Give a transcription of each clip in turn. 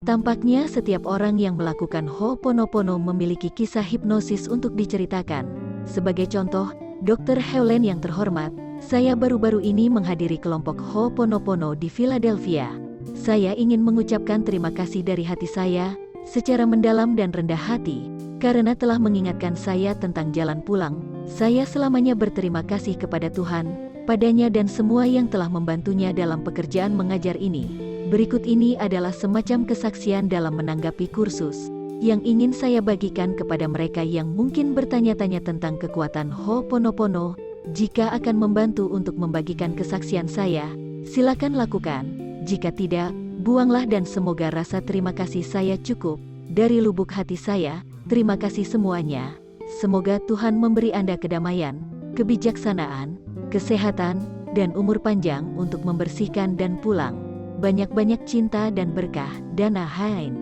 Tampaknya setiap orang yang melakukan Ho'oponopono memiliki kisah hipnosis untuk diceritakan. Sebagai contoh, Dr. Helen yang terhormat, saya baru-baru ini menghadiri kelompok Ho'oponopono di Philadelphia. Saya ingin mengucapkan terima kasih dari hati saya, secara mendalam dan rendah hati, karena telah mengingatkan saya tentang jalan pulang. Saya selamanya berterima kasih kepada Tuhan, padanya dan semua yang telah membantunya dalam pekerjaan mengajar ini. Berikut ini adalah semacam kesaksian dalam menanggapi kursus, yang ingin saya bagikan kepada mereka yang mungkin bertanya-tanya tentang kekuatan Ho'oponopono. Jika akan membantu untuk membagikan kesaksian saya, silakan lakukan. Jika tidak, buanglah dan semoga rasa terima kasih saya cukup. Dari lubuk hati saya, terima kasih semuanya. Semoga Tuhan memberi Anda kedamaian, kebijaksanaan, kesehatan, dan umur panjang untuk membersihkan dan pulang. Banyak-banyak cinta dan berkah, Dana Hain.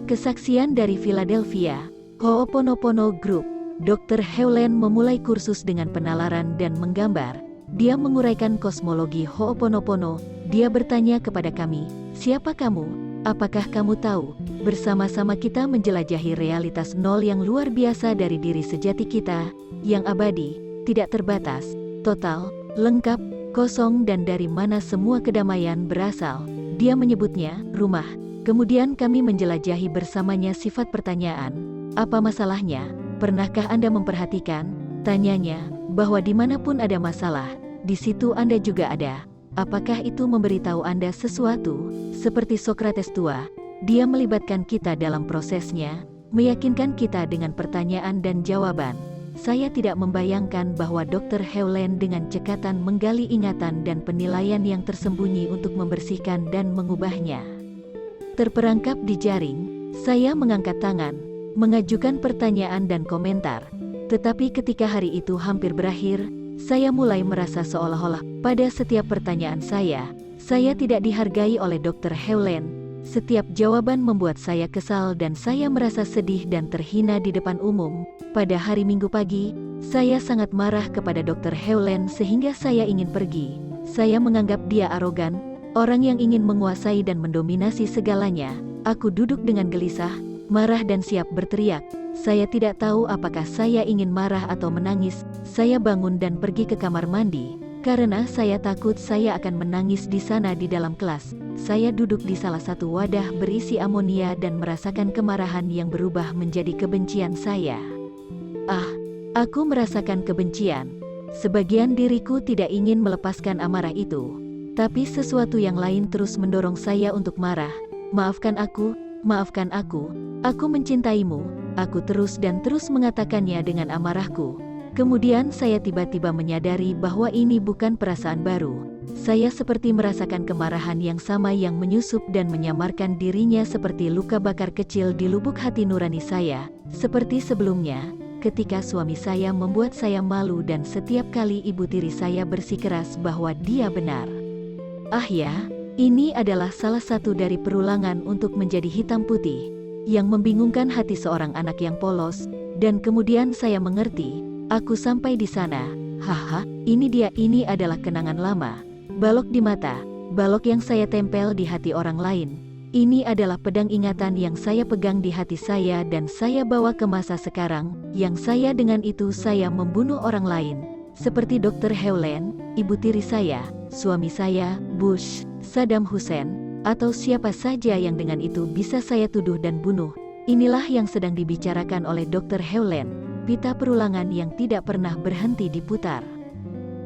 Kesaksian dari Philadelphia, Ho'oponopono Group. Dr. Helen memulai kursus dengan penalaran dan menggambar. Dia menguraikan kosmologi Ho'oponopono. Dia bertanya kepada kami, "Siapa kamu? Apakah kamu tahu? Bersama-sama kita menjelajahi realitas nol yang luar biasa dari diri sejati kita, yang abadi, tidak terbatas, total, lengkap, kosong dan dari mana semua kedamaian berasal." Dia menyebutnya, rumah. Kemudian kami menjelajahi bersamanya sifat pertanyaan. Apa masalahnya? Pernahkah Anda memperhatikan, tanyanya, bahwa dimanapun ada masalah, di situ Anda juga ada. Apakah itu memberitahu Anda sesuatu? Seperti Sokrates tua, dia melibatkan kita dalam prosesnya, meyakinkan kita dengan pertanyaan dan jawaban. Saya tidak membayangkan bahwa Dr. Helen dengan cekatan menggali ingatan dan penilaian yang tersembunyi untuk membersihkan dan mengubahnya. Terperangkap di jaring, saya mengangkat tangan, mengajukan pertanyaan dan komentar. Tetapi ketika hari itu hampir berakhir, saya mulai merasa seolah-olah pada setiap pertanyaan saya tidak dihargai oleh Dr. Helen. Setiap jawaban membuat saya kesal dan saya merasa sedih dan terhina di depan umum. Pada hari Minggu pagi, saya sangat marah kepada Dr. Helen sehingga saya ingin pergi. Saya menganggap dia arogan, orang yang ingin menguasai dan mendominasi segalanya. Aku duduk dengan gelisah, marah dan siap berteriak. Saya tidak tahu apakah saya ingin marah atau menangis. Saya bangun dan pergi ke kamar mandi, karena saya takut saya akan menangis di sana di dalam kelas. Saya duduk di salah satu wadah berisi amonia dan merasakan kemarahan yang berubah menjadi kebencian saya. Aku merasakan kebencian. Sebagian diriku tidak ingin melepaskan amarah itu, tapi sesuatu yang lain terus mendorong saya untuk marah. Maafkan aku, aku mencintaimu. Aku terus dan terus mengatakannya dengan amarahku. Kemudian saya tiba-tiba menyadari bahwa ini bukan perasaan baru. Saya seperti merasakan kemarahan yang sama yang menyusup dan menyamarkan dirinya seperti luka bakar kecil di lubuk hati nurani saya. Seperti sebelumnya, ketika suami saya membuat saya malu dan setiap kali ibu tiri saya bersikeras bahwa dia benar. Ini adalah salah satu dari perulangan untuk menjadi hitam putih, yang membingungkan hati seorang anak yang polos, dan kemudian saya mengerti, aku sampai di sana. Ini adalah kenangan lama. Balok di mata, balok yang saya tempel di hati orang lain. Ini adalah pedang ingatan yang saya pegang di hati saya dan saya bawa ke masa sekarang, yang saya dengan itu saya membunuh orang lain. Seperti Dr. Helen, ibu tiri saya, suami saya, Bush, Saddam Hussein, atau siapa saja yang dengan itu bisa saya tuduh dan bunuh. Inilah yang sedang dibicarakan oleh Dr. Helen, pita perulangan yang tidak pernah berhenti diputar.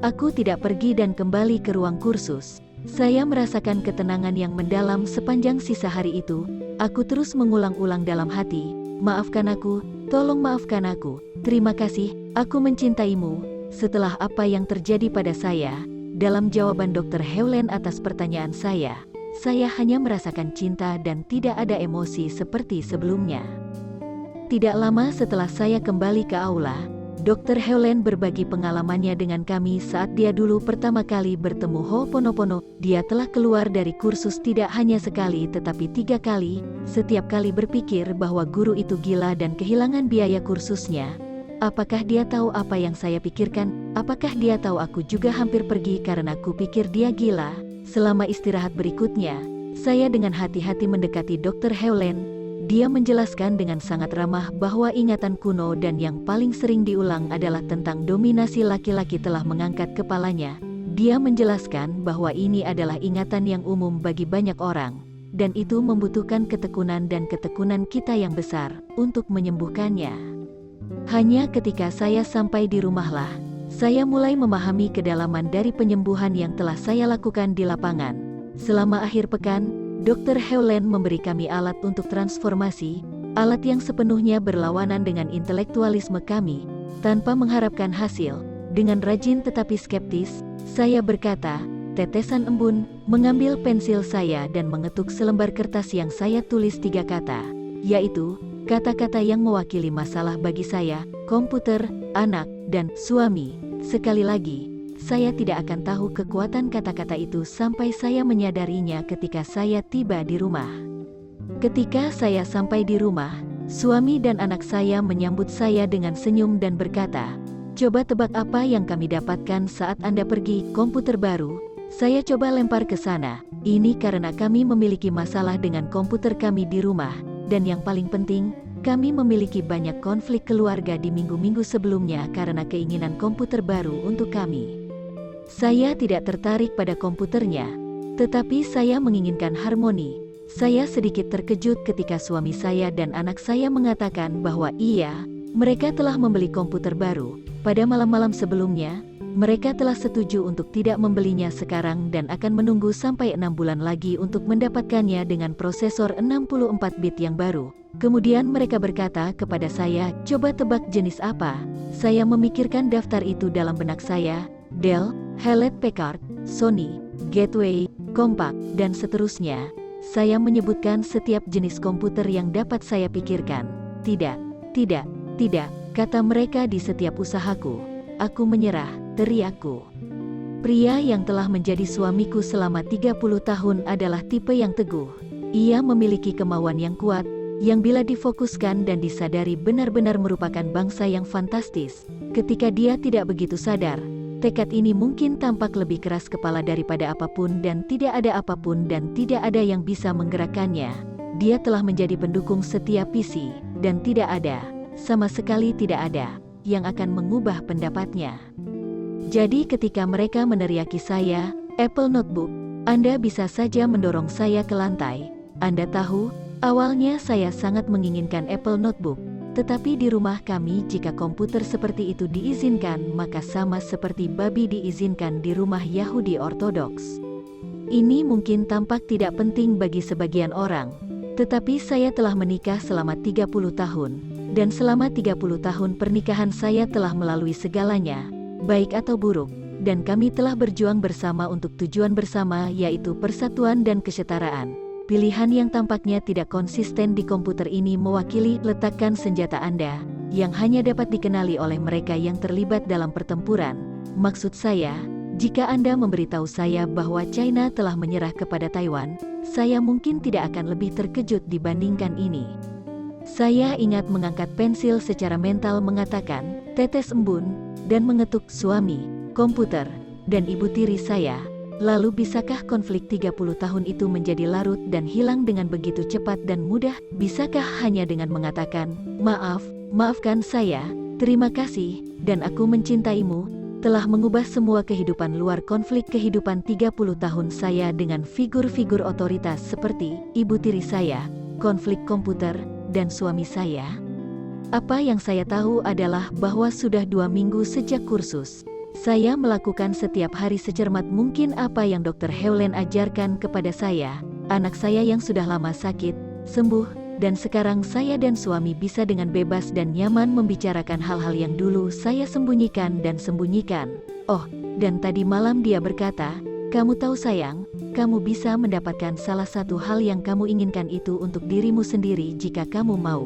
Aku tidak pergi dan kembali ke ruang kursus. Saya merasakan ketenangan yang mendalam sepanjang sisa hari itu. Aku terus mengulang-ulang dalam hati, maafkan aku, tolong maafkan aku, terima kasih, aku mencintaimu. Setelah apa yang terjadi pada saya, dalam jawaban Dr. Helen atas pertanyaan saya hanya merasakan cinta dan tidak ada emosi seperti sebelumnya. Tidak lama setelah saya kembali ke aula, Dr. Helen berbagi pengalamannya dengan kami saat dia dulu pertama kali bertemu Ho'oponopono. Dia telah keluar dari kursus tidak hanya sekali tetapi 3 kali, setiap kali berpikir bahwa guru itu gila dan kehilangan biaya kursusnya. Apakah dia tahu apa yang saya pikirkan? Apakah dia tahu aku juga hampir pergi karena aku pikir dia gila? Selama istirahat berikutnya, Saya dengan hati-hati mendekati Dr. Helen. Dia menjelaskan dengan sangat ramah bahwa ingatan kuno dan yang paling sering diulang adalah tentang dominasi laki-laki telah mengangkat kepalanya. Dia menjelaskan bahwa ini adalah ingatan yang umum bagi banyak orang, dan itu membutuhkan ketekunan dan ketekunan kita yang besar untuk menyembuhkannya. Hanya ketika saya sampai di rumahlah, saya mulai memahami kedalaman dari penyembuhan yang telah saya lakukan di lapangan. Selama akhir pekan, Dr. Helen memberi kami alat untuk transformasi, alat yang sepenuhnya berlawanan dengan intelektualisme kami, tanpa mengharapkan hasil. Dengan rajin tetapi skeptis, saya berkata, tetesan embun, mengambil pensil saya dan mengetuk selembar kertas yang saya tulis 3 kata, yaitu, kata-kata yang mewakili masalah bagi saya, komputer, anak, dan suami. Sekali lagi, saya tidak akan tahu kekuatan kata-kata itu sampai saya menyadarinya ketika saya tiba di rumah. Ketika saya sampai di rumah, suami dan anak saya menyambut saya dengan senyum dan berkata, "Coba tebak apa yang kami dapatkan saat Anda pergi, komputer baru?" Saya coba lempar ke sana. Ini karena kami memiliki masalah dengan komputer kami di rumah, dan yang paling penting, kami memiliki banyak konflik keluarga di minggu-minggu sebelumnya karena keinginan komputer baru untuk kami. Saya tidak tertarik pada komputernya, tetapi saya menginginkan harmoni. Saya sedikit terkejut ketika suami saya dan anak saya mengatakan bahwa iya, mereka telah membeli komputer baru. Pada malam-malam sebelumnya, mereka telah setuju untuk tidak membelinya sekarang dan akan menunggu sampai 6 bulan lagi untuk mendapatkannya dengan prosesor 64 bit yang baru. Kemudian mereka berkata kepada saya, "Coba tebak jenis apa?" Saya memikirkan daftar itu dalam benak saya, Dell, Hewlett-Packard, Sony, Gateway, Compaq, dan seterusnya. Saya menyebutkan setiap jenis komputer yang dapat saya pikirkan. Tidak, tidak, tidak, kata mereka di setiap usahaku. Aku menyerah, teriakku. Pria yang telah menjadi suamiku selama 30 tahun adalah tipe yang teguh. Ia memiliki kemauan yang kuat, yang bila difokuskan dan disadari benar-benar merupakan bangsa yang fantastis. Ketika dia tidak begitu sadar, tekad ini mungkin tampak lebih keras kepala daripada apapun dan tidak ada apapun dan tidak ada yang bisa menggerakkannya. Dia telah menjadi pendukung setia PC, dan tidak ada, sama sekali tidak ada, yang akan mengubah pendapatnya. Jadi ketika mereka meneriaki saya, Apple Notebook, Anda bisa saja mendorong saya ke lantai. Anda tahu, awalnya saya sangat menginginkan Apple Notebook. Tetapi di rumah kami jika komputer seperti itu diizinkan maka sama seperti babi diizinkan di rumah Yahudi Ortodoks. Ini mungkin tampak tidak penting bagi sebagian orang, tetapi saya telah menikah selama 30 tahun, dan selama 30 tahun pernikahan saya telah melalui segalanya, baik atau buruk, dan kami telah berjuang bersama untuk tujuan bersama yaitu persatuan dan kesetaraan. Pilihan yang tampaknya tidak konsisten di komputer ini mewakili letakkan senjata Anda, yang hanya dapat dikenali oleh mereka yang terlibat dalam pertempuran. Maksud saya, jika Anda memberitahu saya bahwa China telah menyerah kepada Taiwan, saya mungkin tidak akan lebih terkejut dibandingkan ini. Saya ingat mengangkat pensil secara mental mengatakan, tetes embun, dan mengetuk suami, komputer, dan ibu tiri saya. Lalu bisakah konflik 30 tahun itu menjadi larut dan hilang dengan begitu cepat dan mudah? Bisakah hanya dengan mengatakan, maaf, maafkan saya, terima kasih, dan aku mencintaimu, telah mengubah semua kehidupan luar konflik kehidupan 30 tahun saya dengan figur-figur otoritas seperti ibu tiri saya, konflik komputer, dan suami saya? Apa yang saya tahu adalah bahwa sudah 2 minggu sejak kursus, saya melakukan setiap hari secermat mungkin apa yang Dr. Helen ajarkan kepada saya. Anak saya yang sudah lama sakit, sembuh, dan sekarang saya dan suami bisa dengan bebas dan nyaman membicarakan hal-hal yang dulu saya sembunyikan dan sembunyikan. Oh, dan tadi malam dia berkata, "Kamu tahu sayang, kamu bisa mendapatkan salah satu hal yang kamu inginkan itu untuk dirimu sendiri jika kamu mau."